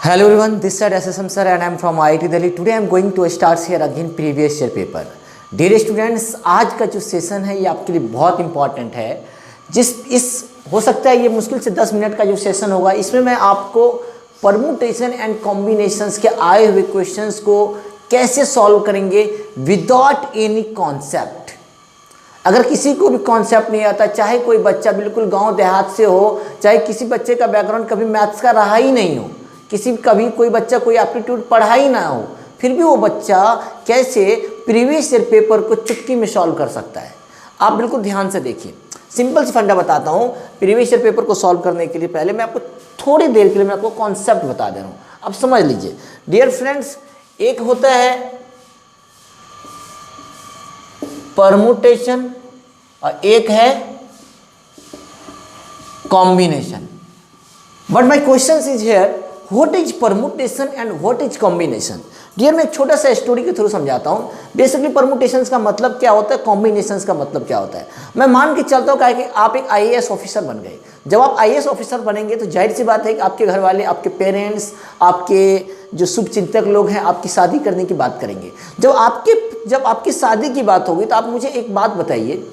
Hello everyone, this is SSM SIR and I am from IIT-DELHI. Today I am going to start here again previous year paper. Dear students, आज का जो session है ये आपके लिए बहुत important है। हो सकता है ये मुश्किल से 10 मिनट का जो सेशन होगा, इसमें मैं आपको परमुटेशन एंड कॉम्बिनेशंस के आए हुए क्वेश्चंस को कैसे सॉल्व करेंगे विदाउट एनी कॉन्सेप्ट। अगर किसी को भी कॉन्सेप्ट नहीं आता, चाहे कोई बच्चा बिल्कुल गांव देहात से हो, चाहे किसी बच्चे का बैकग्राउंड कभी मैथ्स का रहा ही नहीं हो, कभी कोई बच्चा कोई एप्टीट्यूड पढ़ा ही ना हो, फिर भी वो बच्चा कैसे प्रीवियस ईयर पेपर को चुटकी में सॉल्व कर सकता है। आप बिल्कुल ध्यान से देखिए, सिंपल सी फंडा बताता हूँ। प्रीवियस ईयर पेपर को सॉल्व करने के लिए पहले मैं आपको थोड़ी देर के लिए मैं आपको कॉन्सेप्ट बता दे रहा हूँ, अब समझ लीजिए। डियर फ्रेंड्स, एक होता है परमुटेशन और एक है combination. But my question is here, what is permutation and what is combination. Dear, मैं एक छोटा सा स्टोरी के थ्रू समझाता हूँ। बेसिकली परमुटेशंस का मतलब क्या होता है, कॉम्बिनेशंस का मतलब क्या होता है। मैं मान के चलता हूँ कि आप एक आईएएस ऑफिसर बन गए। जब आप आईएएस ऑफिसर बनेंगे तो जाहिर सी बात है कि आपके घर वाले, आपके पेरेंट्स, आपके जो शुभचिंतक लोग हैं आपकी शादी करने की बात करेंगे। जब आपकी शादी की बात होगी तो आप मुझे एक बात बताइए,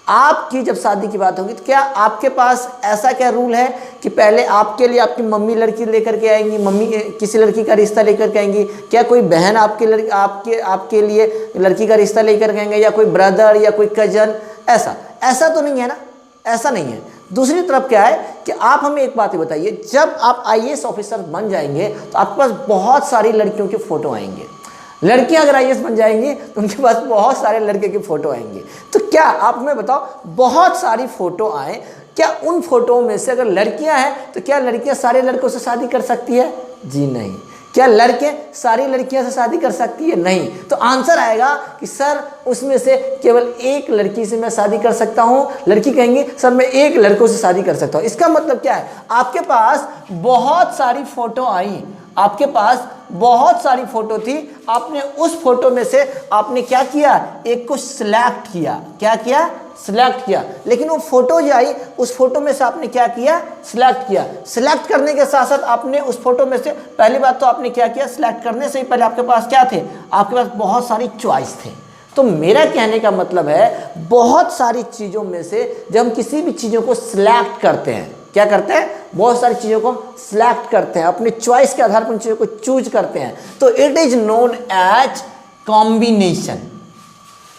आपकी जब शादी की बात होगी तो क्या आपके पास ऐसा क्या रूल है कि पहले आपके लिए आपकी मम्मी लड़की लेकर के आएंगी, मम्मी किसी लड़की का रिश्ता लेकर के आएंगी, क्या कोई बहन आपके लिए लड़की का रिश्ता लेकर के आएंगे, या कोई ब्रदर या कोई कजन? ऐसा तो नहीं है ना, ऐसा नहीं है। दूसरी तरफ क्या है कि आप हमें एक बात बताइए, जब आप आईएएस ऑफिसर बन जाएंगे तो आपके पास बहुत सारी लड़कियों के फोटो आएंगे। लड़कियां अगर आईएएस बन जाएंगी तो उनके पास बहुत सारे लड़के के फोटो आएंगे। तो क्या आप हमें बताओ, बहुत सारी फोटो आए, क्या उन फोटो में से अगर लड़कियां हैं तो क्या लड़कियां सारे लड़कों से शादी कर सकती है? जी नहीं। क्या लड़के सारी लड़कियों से शादी कर सकती है? नहीं। तो आंसर आएगा कि सर उसमें से केवल एक लड़की से मैं शादी कर सकता हूँ। लड़की कहेंगे सर मैं एक लड़कों से शादी कर सकता हूँ। इसका मतलब क्या है, आपके पास बहुत सारी फोटो आई, आपके पास बहुत सारी फोटो थी, आपने उस फोटो में से आपने क्या किया, एक को सिलेक्ट किया। क्या किया? सिलेक्ट किया। लेकिन वो फोटो जो आई उस फोटो में से आपने क्या किया? सिलेक्ट किया। सिलेक्ट करने के साथ साथ आपने उस फोटो में से, पहली बात तो आपने क्या किया, सिलेक्ट करने से ही पहले आपके पास क्या थे, आपके पास बहुत सारी चॉइस थे। तो मेरा कहने का मतलब है, बहुत सारी चीज़ों में से जब हम किसी भी चीज़ों को सिलेक्ट करते हैं, क्या करते हैं, बहुत सारी चीज़ों को सिलेक्ट करते हैं, अपने चॉइस के आधार पर उन चीज़ों को चूज करते हैं, तो it is known as combination.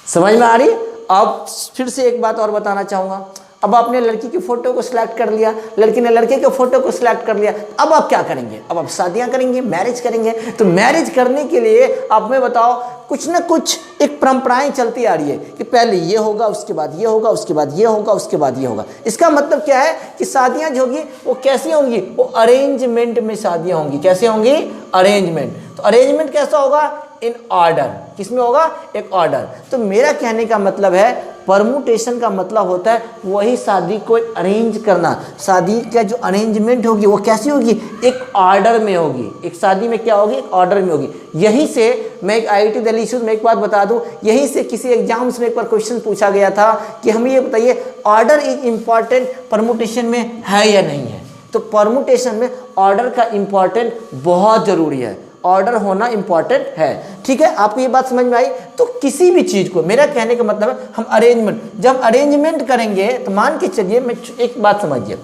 समझ में आ रही? अब फिर से एक बात और बताना चाहूँगा। अब आपने लड़की की फ़ोटो को सिलेक्ट कर लिया, लड़की ने लड़के के फ़ोटो को सिलेक्ट कर लिया, अब आप क्या करेंगे? अब आप शादियाँ करेंगे, मैरिज करेंगे। तो मैरिज करने के लिए आप में बताओ, कुछ ना कुछ एक परंपराएं चलती आ रही है कि पहले ये होगा, उसके बाद ये होगा, उसके बाद ये होगा, उसके बाद ये होगा। इसका मतलब क्या है कि शादियाँ जो होगी वो कैसी होंगी, वो अरेंजमेंट में शादियाँ होंगी। कैसे होंगी? अरेंजमेंट। तो अरेंजमेंट कैसा होगा? In order. किसमें होगा? एक ऑर्डर। तो मेरा कहने का मतलब है, परमुटेशन का मतलब होता है वही शादी को अरेंज करना। शादी का जो अरेंजमेंट होगी वो कैसी होगी? एक ऑर्डर में होगी। एक शादी में क्या होगी? एक ऑर्डर में होगी। यहीं से मैं एक IIT दिल्ली इश्यूज में एक बात बता दूं, यहीं से किसी एग्जाम्स में एक बार क्वेश्चन पूछा गया था कि हमें ये बताइए, ऑर्डर इज इम्पॉर्टेंट परमुटेशन में है या नहीं है? तो परमुटेशन में ऑर्डर का इम्पॉर्टेंट बहुत ज़रूरी है, ऑर्डर होना इंपॉर्टेंट है। ठीक है, आपको ये बात समझ में आई? तो किसी भी चीज़ को, मेरा कहने का मतलब है, हम अरेंजमेंट, जब अरेंजमेंट करेंगे तो मान के चलिए, मैं एक बात समझिए,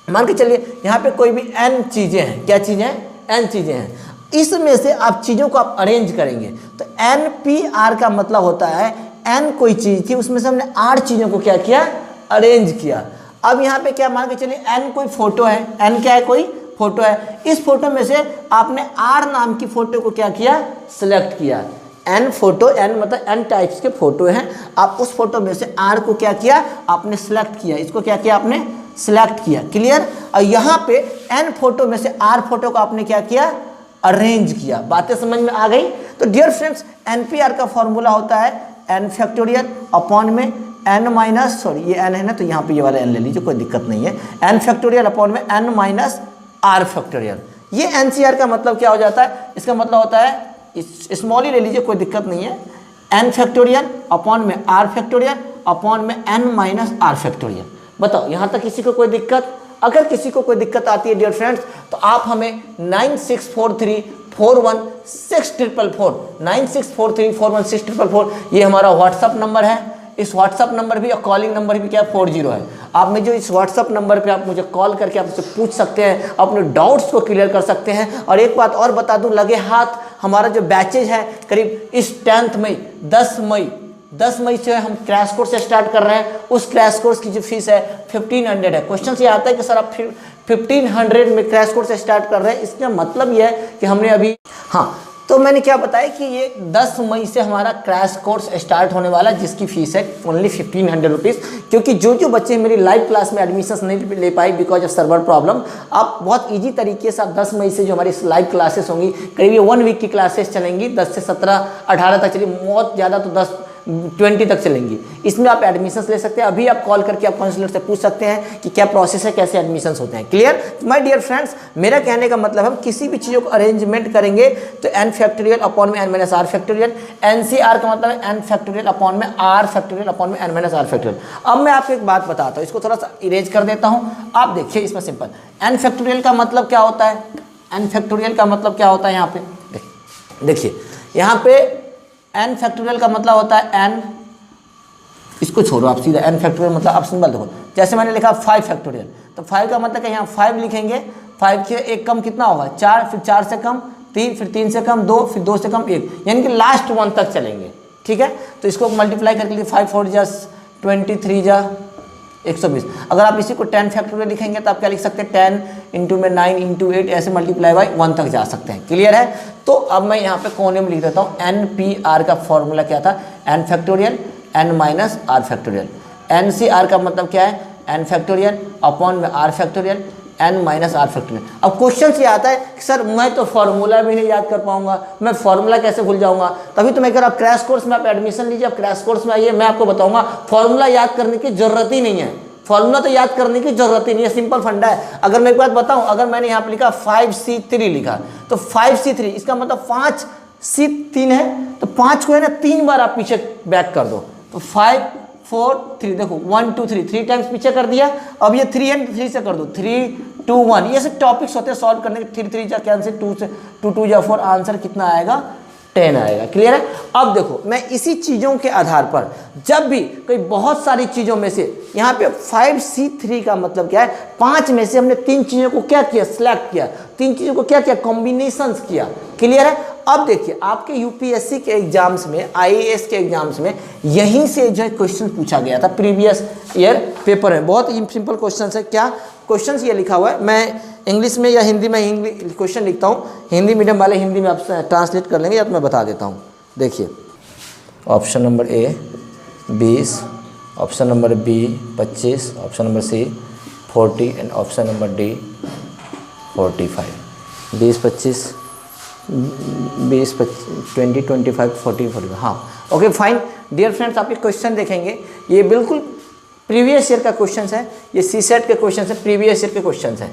मान के चलिए यहाँ पे कोई भी n चीज़ें हैं। क्या चीज़ें हैं? n चीज़ें हैं। इसमें से आप चीज़ों को आप अरेंज करेंगे तो NPR का मतलब होता है, n कोई चीज़ थी, उसमें से हमने R चीज़ों को क्या किया? अरेंज किया। अब यहाँ पे क्या मान के चलिए, n कोई फोटो है, n क्या है? कोई फोटो है। इस फोटो में से आपने R नाम की फोटो को क्या किया? सिलेक्ट किया। n फोटो, n मतलब n टाइप्स के फोटो हैं, आप उस फोटो में से R को क्या किया? आपने सिलेक्ट किया। इसको क्या किया? आपने सिलेक्ट किया। क्लियर? और यहाँ पे n फोटो में से R फोटो को आपने क्या किया? अरेंज किया। बातें समझ में आ गई? तो डियर फ्रेंड्स, NPR का फॉर्मूला होता है n फैक्टोरियल अपॉन में n माइनस, सॉरी ये n है ना, तो यहाँ पे ये वाला n ले लीजिए, कोई दिक्कत नहीं है। n फैक्टोरियल अपॉन में n माइनस R फैक्टोरियल। ये NCR का मतलब क्या हो जाता है? इसका मतलब होता है, स्मॉल ही ले लीजिए, कोई दिक्कत नहीं है, n फैक्टोरियल अपॉन में R फैक्टोरियल अपॉन में n माइनस R फैक्टोरियल। बताओ यहाँ तक किसी को कोई दिक्कत? अगर किसी को कोई दिक्कत आती है डियर फ्रेंड्स तो आप हमें 9643416444 9643416444 ये हमारा व्हाट्सअप नंबर है। इस व्हाट्सअप नंबर भी और कॉलिंग नंबर भी क्या 40 है। आप में जो इस व्हाट्सअप नंबर पे आप मुझे कॉल करके आप मुझसे पूछ सकते हैं, अपने डाउट्स को क्लियर कर सकते हैं। और एक बात और बता दूं, लगे हाथ हमारा जो बैचेज है करीब इस 10th मई 10 मई से हम क्रैश कोर्स स्टार्ट कर रहे हैं। उस क्रैश कोर्स की जो फीस है 1500 है। क्वेश्चन ये आता है कि सर आप 1500 में क्रैश कोर्स स्टार्ट कर रहे हैं, इसका मतलब ये है कि हमने अभी तो मैंने क्या बताया कि ये 10 मई से हमारा क्रैश कोर्स स्टार्ट होने वाला है, जिसकी फीस है ओनली 1500 रुपीज़। क्योंकि जो बच्चे मेरी लाइव क्लास में एडमिशन्स नहीं ले पाए बिकॉज ऑफ सर्वर प्रॉब्लम, आप बहुत इजी तरीके से आप 10 मई से जो हमारी लाइव क्लासेस होंगी, करीब ये 1 वीक की क्लासेस चलेंगी, 10 से 17 18 तक चलेगी, बहुत ज़्यादा तो 20 तक चलेंगी। इसमें आप एडमिशन्स ले सकते हैं। अभी आप कॉल करके आप काउंसलर से पूछ सकते हैं कि क्या प्रोसेस है, कैसे एडमिशन्स होते हैं। क्लियर माय डियर फ्रेंड्स, मेरा कहने का मतलब हम किसी भी चीज़ों को अरेंजमेंट करेंगे तो n फैक्टोरियल अपॉन में n minus r factorial, NCR का मतलब है n फैक्टोरियल अपॉन में r फैक्टोरियल अपॉन में n माइनस r फैक्टोरियल। अब मैं आपको एक बात बताता हूँ, इसको थोड़ा सा इरेज कर देता हूँ। आप देखिए इसमें सिंपल n फैक्टोरियल का मतलब क्या होता है, n फैक्टोरियल का मतलब क्या होता है। यहाँ पे देखिए, यहाँ पे n फैक्टोरियल का मतलब होता है n, इसको छोड़ो आप सीधा n फैक्टोरियल मतलब आप सिंबल देखो, जैसे मैंने लिखा 5 फैक्टोरियल, तो 5 का मतलब है यहाँ 5 लिखेंगे, 5 से एक कम कितना होगा 4, फिर 4 से कम 3, फिर 3 से कम 2, फिर 2 से कम 1, यानी कि लास्ट 1 तक चलेंगे। ठीक है, तो इसको मल्टीप्लाई करके लिए 5 4 जा 23 जा 120। अगर आप इसी को 10 फैक्टोरियल लिखेंगे तो आप क्या लिख सकते हैं 10 इंटू में 9 इंटू 8 ऐसे मल्टीप्लाई बाई 1 तक जा सकते हैं। क्लियर है। तो अब मैं यहाँ पे कोने में लिख देता हूँ NPR का फॉर्मूला क्या था, n factorial n minus r factorial. NCR का मतलब क्या है n फैक्टोरियल अपॉन में r factorial n minus r factorial. अब क्वेश्चन ये आता है कि सर मैं तो फॉर्मूला भी नहीं याद कर पाऊंगा, मैं फॉर्मूला कैसे भूल जाऊंगा। तभी तो मैं कह रहा हूँ क्रैश कोर्स में आप एडमिशन लीजिए, आप क्रैश कोर्स में आइए, मैं आपको बताऊंगा फॉर्मूला याद करने की जरूरत ही नहीं है। फॉर्मूला तो याद करने की जरूरत ही नहीं है, सिंपल फंडा है। अगर मैं एक बात बताऊं, अगर मैंने यहाँ पे लिखा 5C3 लिखा तो 5C3 इसका मतलब 5C3 है, तो 5 को है ना 3 बार आप पीछे बैक कर दो तो 5 4 3, देखो 1 2 3 टाइम्स पीछे कर दिया। अब ये 3 एंड 3 से कर दो 3 2 1, ये सब टॉपिक्स होते हैं सॉल्व करने के। 3 3 जा कैंसिल, 2 से 2 2 जा 4, आंसर कितना आएगा 10 आएगा। क्लियर है। अब देखो मैं इसी चीज़ों के आधार पर जब भी कोई बहुत सारी चीज़ों में से यहाँ पे 5C3 का मतलब क्या है, 5 में से हमने 3 चीज़ों को क्या किया, सिलेक्ट किया, 3 चीज़ों को क्या किया, कॉम्बिनेशंस किया। क्लियर है। अब देखिए आपके यूपीएससी के एग्जाम्स में, आईएएस के एग्जाम्स में यहीं से जो है क्वेश्चन पूछा गया था प्रीवियस ईयर पेपर में। बहुत ही सिंपल क्वेश्चन है। क्या क्वेश्चन ये लिखा हुआ है, मैं इंग्लिश में या हिंदी में क्वेश्चन लिखता हूँ, हिंदी मीडियम वाले हिंदी में आप ट्रांसलेट कर लेंगे या तो मैं बता देता हूँ। देखिए option number A 20, option number B 25, option number C 40 and option number D 45। 20 25 20 20 25 40 45। हाँ ओके फाइन डियर फ्रेंड्स, आप ये क्वेश्चन देखेंगे, ये बिल्कुल प्रीवियस ईयर का क्वेश्चन है, ये CSAT के क्वेश्चन है, प्रीवियस ईयर के क्वेश्चन है,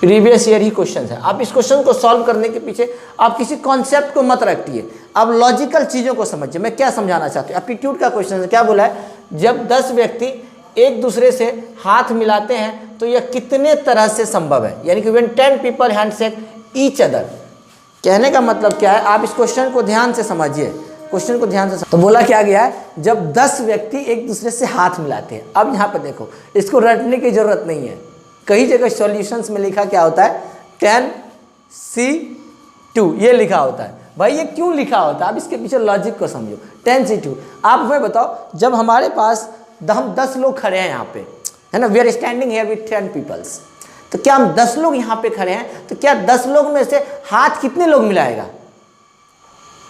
प्रीवियस ईयर ही क्वेश्चन है। आप इस क्वेश्चन को सॉल्व करने के पीछे आप किसी कॉन्सेप्ट को मत रखिए, आप लॉजिकल चीज़ों को समझिए। मैं क्या समझाना चाहती हूँ, एप्टीट्यूड का क्वेश्चन है। क्या बोला है, जब 10 व्यक्ति एक दूसरे से हाथ मिलाते हैं तो यह कितने तरह से संभव है, यानी कि when 10 people handshake each other. कहने का मतलब क्या है, आप इस क्वेश्चन को ध्यान से समझिए, क्वेश्चन को ध्यान से। तो बोला क्या गया है, जब 10 व्यक्ति एक दूसरे से हाथ मिलाते हैं। अब यहाँ पर देखो, इसको रटने की जरूरत नहीं है, कई जगह सॉल्यूशंस में लिखा क्या होता है 10C2 ये लिखा होता है। भाई ये क्यों लिखा होता है, आप इसके पीछे लॉजिक को समझो। 10C2 आप हमें बताओ, जब हमारे पास हम 10 लोग खड़े हैं यहाँ पे, है ना, we are standing here with 10 peoples, तो क्या हम 10 लोग यहाँ पे खड़े हैं, तो क्या 10 लोग में से हाथ कितने लोग मिलाएगा,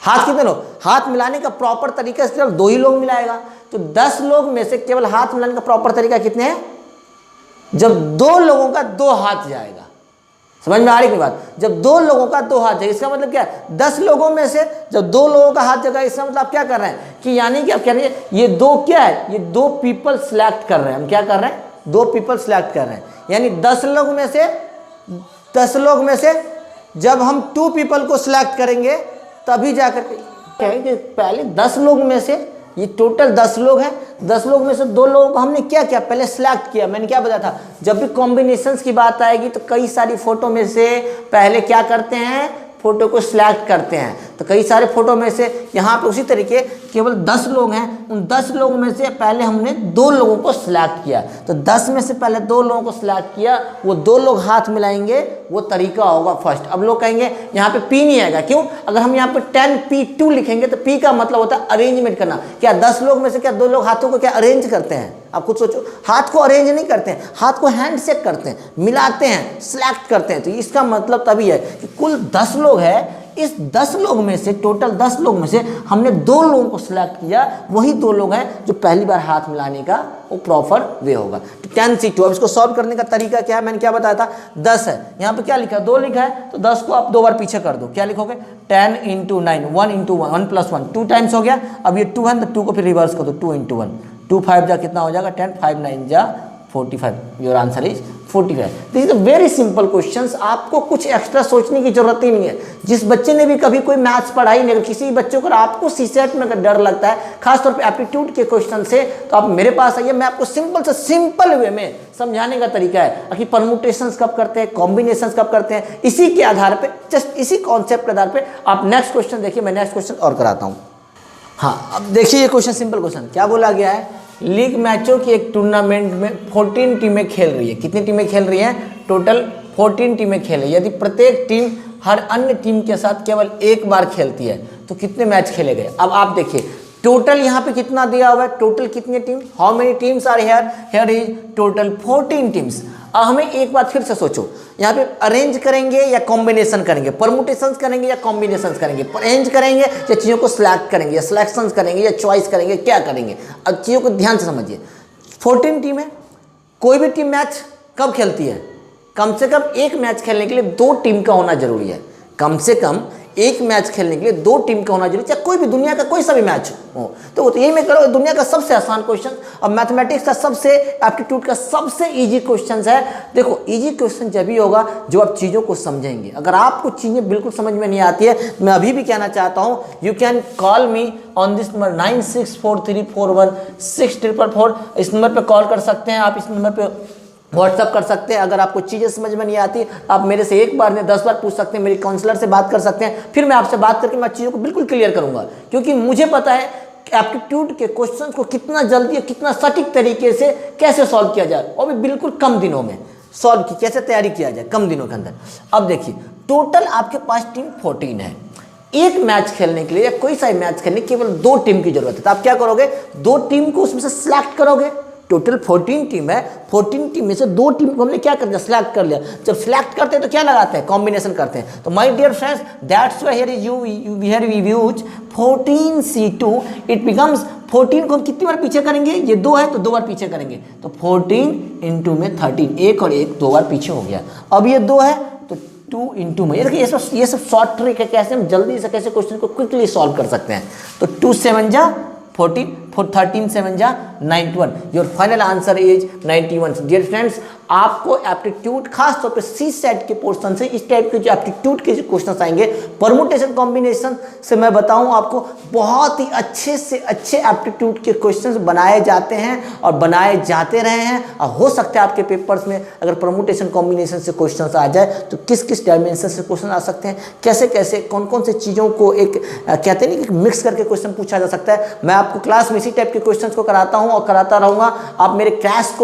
हाथ कितने लोग, हाथ मिलाने का प्रॉपर तरीका सिर्फ 2 ही लोग मिलाएगा। तो 10 लोग में से केवल हाथ मिलाने का प्रॉपर तरीका कितने हैं, जब 2 लोगों का 2 हाथ जाएगा। समझ में आ रही है बात, जब 2 लोगों का 2 हाथ जाएगा, इसका मतलब क्या है, 10 लोगों में से जब 2 लोगों का हाथ जाएगा, इसका मतलब आप क्या कर रहे हैं कि यानी कि आप कह रहे हैं ये 2 क्या है, ये 2 पीपल सिलेक्ट कर रहे हैं। हम क्या कर रहे हैं, 2 पीपल सिलेक्ट कर रहे हैं, यानी 10 लोग में से जब हम 2 पीपल को सिलेक्ट करेंगे तभी जाकर कहेंगे कि पहले 10 लोग में से ये टोटल 10 लोग हैं, 10 लोग में से 2 लोगों को हमने क्या किया, पहले सिलेक्ट किया। मैंने क्या बताया था, जब भी कॉम्बिनेशंस की बात आएगी तो कई सारी फोटो में से पहले क्या करते हैं, फोटो को सिलेक्ट करते हैं। तो कई सारे फोटो में से यहाँ पे उसी तरीके केवल 10 लोग हैं, उन 10 लोगों में से पहले हमने 2 लोगों को सिलेक्ट किया। तो 10 में से पहले 2 लोगों को सिलेक्ट किया, वो 2 लोग हाथ मिलाएंगे, वो तरीका होगा फर्स्ट। अब लोग कहेंगे यहाँ पे पी नहीं आएगा, क्यों? अगर हम यहाँ पे 10P2 लिखेंगे तो पी का मतलब होता है अरेंजमेंट करना। क्या 10 लोग में से क्या 2 लोग हाथों को क्या अरेंज करते हैं? आप खुद सोचो, हाथ को अरेंज नहीं करते हैं, हाथ को हैंड शेक करते हैं, मिलाते हैं, सिलेक्ट करते हैं। तो इसका मतलब तभी है कि कुल 10 लोग हैं, इस 10 लोग में से, टोटल 10 लोग में से हमने 2 लोगों को सिलेक्ट किया, वही 2 लोग हैं जो पहली बार हाथ मिलाने का वो प्रॉपर वे होगा। तो 10C2। अब इसको सॉल्व करने का तरीका क्या है, मैंने क्या बताया था, 10 है, यहाँ पे क्या लिखा है, 2 लिखा है, तो 10 को आप 2 बार पीछे कर दो। क्या लिखोगे, 10 × 9, 1 × 1, 1 + 1, 2 टाइम्स हो गया। अब ये 2 है तो 2 को फिर रिवर्स कर दो, 2 × 1, 2 5 जा कितना हो जाएगा 10, 5 9 जा 45। Your answer is 45। This is a very simple questions, आपको कुछ एक्स्ट्रा सोचने की जरूरत ही नहीं है। जिस बच्चे ने भी कभी कोई मैथ्स पढ़ाई नहीं, अगर किसी बच्चों को आपको CSAT में डर लगता है, खासतौर पे एप्टीट्यूड के क्वेश्चन से, तो आप मेरे पास आइए, मैं आपको सिंपल से सिंपल वे में समझाने का तरीका है कि परमुटेशंस कब करते हैं, कॉम्बिनेशंस कब करते हैं। इसी के आधार पर, जस्ट इसी कॉन्सेप्ट के आधार पर आप नेक्स्ट क्वेश्चन देखिए। मैं नेक्स्ट क्वेश्चन और कराता हूँ। हाँ, अब देखिए ये क्वेश्चन, सिंपल क्वेश्चन क्या बोला गया है, लीग मैचों की एक टूर्नामेंट में 14 टीमें खेल रही है। कितनी टीमें खेल रही हैं? टोटल 14 टीमें खेल रही है। यदि प्रत्येक टीम हर अन्य टीम के साथ केवल एक बार खेलती है तो कितने मैच खेले गए? अब आप देखिए टोटल यहाँ पे कितना दिया हुआ है, टोटल कितनी team, how many teams are here, here is total 14 teams. अब हमें एक बात फिर से सोचो, यहाँ पे अरेंज करेंगे या कॉम्बिनेशन करेंगे, परमुटेशंस करेंगे या कॉम्बिनेशंस करेंगे, अरेंज करेंगे या चीज़ों को सिलेक्ट करेंगे या सिलेक्शंस करेंगे या चॉइस करेंगे, क्या करेंगे? अब चीज़ों को ध्यान से समझिए। 14 टीम है, कोई भी टीम मैच कब खेलती है? कम से कम एक मैच खेलने के लिए 2 टीम का होना जरूरी है। कम से कम एक मैच खेलने के लिए 2 टीम का होना जरूरी, चाहे कोई भी दुनिया का कोई सा भी मैच हो। तो यही मैं करो, दुनिया का सबसे आसान क्वेश्चन और मैथमेटिक्स का सबसे, एप्टीट्यूड का सबसे इजी क्वेश्चन है। देखो इजी क्वेश्चन जब भी होगा जो आप चीज़ों को समझेंगे। अगर आपको चीज़ें बिल्कुल समझ में नहीं आती है, मैं अभी भी कहना चाहता हूँ, you can call me on this number 9643416444। इस नंबर पर कॉल कर सकते हैं आप, इस नंबर पर व्हाट्सअप कर सकते हैं। अगर आपको चीज़ें समझ में नहीं आती, आप मेरे से एक बार नहीं 10 बार पूछ सकते हैं, मेरी काउंसलर से बात कर सकते हैं, फिर मैं आपसे बात करके मैं चीज़ों को बिल्कुल क्लियर करूंगा। क्योंकि मुझे पता है कि एप्टीट्यूड के क्वेश्चन को कितना जल्दी, कितना सटीक तरीके से कैसे सॉल्व किया जाए, और भी बिल्कुल कम दिनों में सॉल्व की कैसे तैयारी किया जाए, कम दिनों के अंदर। अब देखिए टोटल आपके पास टीम 14 है। एक मैच खेलने के लिए या कोई सा मैच खेलने केवल 2 टीम की जरूरत है। तो आप क्या करोगे, 2 टीम को उसमें से सिलेक्ट करोगे। टोटल 14 टीम है, 14 टीम में से 2 टीम को हमने क्या कर दिया, सिलेक्ट कर लिया। जब सिलेक्ट करते हैं तो क्या लगाते हैं, कॉम्बिनेशन करते हैं। तो my dear friends, that's why here is we use 14C2। It becomes 14 को हम कितनी बार पीछे करेंगे, ये 2 है तो 2 बार पीछे करेंगे, तो 14 × में 13, 1 और 1 2 बार पीछे हो गया। अब ये 2 है तो 2 × में, ये देखिए ये सब शॉर्ट ट्रिक है, कैसे हम जल्दी से कैसे क्वेश्चन को क्विकली सॉल्व कर सकते हैं। तो 2 7 जा 14, 13 7 जा 91। Your final answer is 91। Dear friends, आपको एप्टीट्यूड खास तौर पे CSAT के पोर्शन से इस टाइप के जो एप्टीट्यूड के जो क्वेश्चन आएंगे, परमुटेशन कॉम्बिनेशन से, मैं बताऊं आपको बहुत ही अच्छे से अच्छे एप्टीट्यूड के क्वेश्चंस बनाए जाते हैं और बनाए जाते रहे हैं। और हो सकता है आपके पेपर्स में अगर परमुटेशन कॉम्बिनेशन से क्वेश्चन आ जाए तो किस किस डायमेंशन से क्वेश्चन आ सकते हैं, कैसे कैसे कौन कौन से चीज़ों को एक कहते नहीं कि मिक्स करके क्वेश्चन पूछा जा सकता है। मैं आपको क्लास में इसी टाइप के क्वेश्चंस को कराता हूं और कराता रहूँगा। आप मेरे क्रैश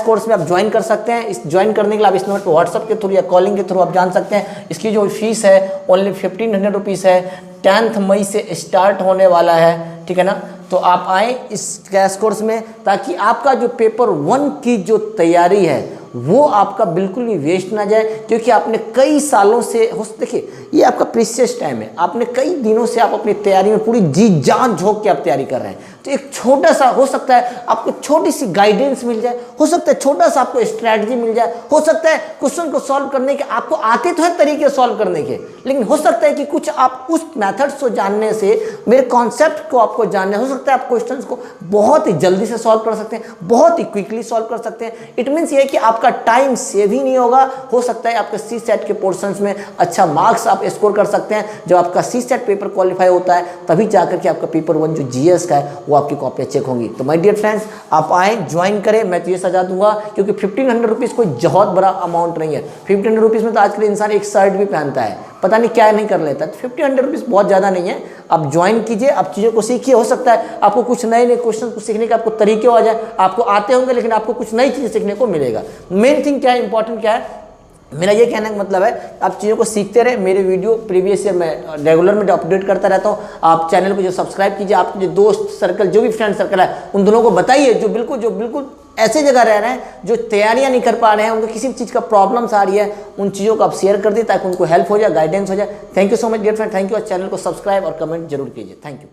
कोर्स में आप ज्वाइन कर सकते हैं। इस ज्वाइन करने के लिए आप इस नंबर पर व्हाट्सअप के थ्रू या कॉलिंग के थ्रू आप जान सकते हैं। इसकी जो फीस है ओनली 1500 रुपीज़ है। 10 मई से स्टार्ट होने वाला है, ठीक है ना। तो आप आए इस क्रैश कोर्स में ताकि आपका जो पेपर 1 की जो तैयारी है वो आपका बिल्कुल भी वेस्ट ना जाए। क्योंकि आपने कई सालों से, देखिए ये आपका प्रीशियस टाइम है, आपने कई दिनों से आप अपनी तैयारी में पूरी जी जान झोंक के आप तैयारी कर रहे हैं। तो एक छोटा सा हो सकता है आपको छोटी सी गाइडेंस मिल जाए, हो सकता है छोटा सा आपको स्ट्रैटेजी मिल जाए, हो सकता है क्वेश्चन को सॉल्व करने के आपको आते तो है तरीके सॉल्व करने के, लेकिन हो सकता है कि कुछ आप उस मेथड्स को जानने से, मेरे कॉन्सेप्ट को आपको जानने, हो सकता है आप क्वेश्चंस को बहुत ही जल्दी से सॉल्व कर सकते हैं, बहुत ही क्विकली सॉल्व कर सकते हैं। इट मीन्स ये कि आप आपका टाइम सेव ही नहीं होगा। हो सकता है आपके CSAT के पोर्शंस में अच्छा मार्क्स आप स्कोर कर सकते हैं। जब आपका CSAT पेपर क्वालिफाई होता है तभी जाकर के आपका पेपर 1 जो GS का है वो आपकी कॉपी चेक होंगी। तो माय डियर फ्रेंड्स, आप आए, ज्वाइन करें, मैं तो ये सजा दूंगा, क्योंकि 1500 रुपीज़ कोई बहुत बड़ा अमाउंट नहीं है। 1500 रुपीज़ में तो आजकल इंसान एक शर्ट भी पहनता है, पता नहीं क्या नहीं कर लेता। तो 1500 रुपीज़ बहुत ज़्यादा नहीं है। आप ज्वाइन कीजिए, आप चीज़ों को सीखिए। हो सकता है आपको कुछ नए नए क्वेश्चन को सीखने के आपको तरीके हो जाए, आपको आते होंगे लेकिन आपको कुछ नई चीज़ें सीखने को मिलेगा। मेन थिंग क्या है, इंपॉर्टेंट क्या है, मेरा ये कहने का मतलब है आप चीज़ों को सीखते रहे। मेरे वीडियो प्रीवियस ईयर मैं रेगुलर में अपडेट करता रहता हूँ। आप चैनल को जो सब्सक्राइब कीजिए, आपके जो दोस्त सर्कल, जो भी फ्रेंड सर्कल है, उन दोनों को बताइए जो बिल्कुल ऐसे जगह रह रहे हैं, जो तैयारियां नहीं कर पा रहे हैं, उनको किसी भी चीज़ का प्रॉब्लम्स आ रही है, उन चीज़ों को आप शेयर कर दिए ताकि उनको हेल्प हो जाए, गाइडेंस हो जाए। Thank you so much dear friend, thank you. और चैनल को सब्सक्राइब और कमेंट जरूर कीजिए। Thank you.